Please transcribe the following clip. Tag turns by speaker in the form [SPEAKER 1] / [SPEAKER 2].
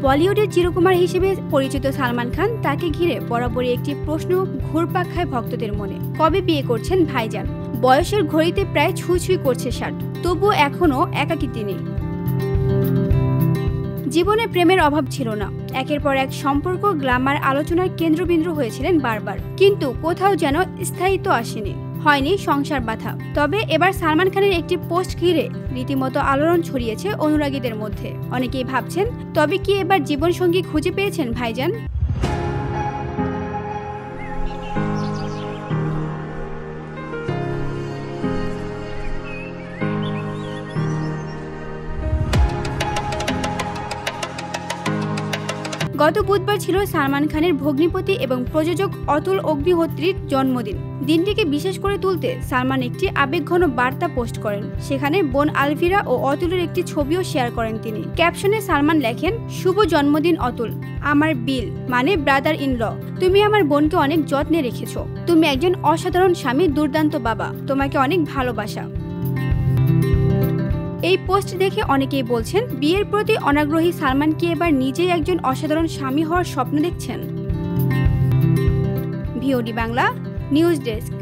[SPEAKER 1] বলিউডের চিরকুমার হিসেবে পরিচিত সালমান খান, তাকে ঘিরে বরাবরই একটি প্রশ্ন ঘুরপাক খায় ভক্তদের মনে। কবে বিয়ে করছেন ভাইজান? বয়সের ঘড়িতে প্রায় ছুঁই করছে 60, তবুও এখনও একাকী তিনি। জীবনে প্রেমের অভাব ছিল না। একের পর এক সম্পর্ক, গ্ল্যামার আলোচনার কেন্দ্রবিন্দু হয়েছিলেন বারবার, কিন্তু কোথাও যেন স্থায়িত্ব আসেনি, হয়নি সংসার বাঁধা। তবে এবার সালমান খানের একটি পোস্ট ঘিরে রীতিমতো আলোড়ন ছড়িয়েছে অনুরাগীদের মধ্যে। অনেকেই ভাবছেন, তবে কি এবার জীবনসঙ্গী খুঁজে পেয়েছেন ভাইজান? গত বুধবার ছিল সালমান খানের ভগ্নিপতি এবং প্রযোজক অতুল অগ্নিহোত্রীর জন্মদিন। দিনটিকে বিশেষ করে তুলতে সালমান একটি আবেগঘন বার্তা পোস্ট করেন। সেখানে বোন আলভিরা ও অতুলের একটি ছবিও শেয়ার করেন তিনি। ক্যাপশনে সালমান লেখেন, শুভ জন্মদিন অতুল, আমার বিল মানে ব্রাদার ইন ল। তুমি আমার বোনকে অনেক যত্নে রেখেছো। তুমি একজন অসাধারণ স্বামী, দুর্দান্ত বাবা। তোমাকে অনেক ভালোবাসা। এই পোস্ট দেখে অনেকেই বলছেন, বিয়ের প্রতি অনাগ্রহী সালমান কি এবার নিজেই একজন অসাধারণ স্বামী হওয়ার স্বপ্ন দেখছেন? VOD Bangla news desk.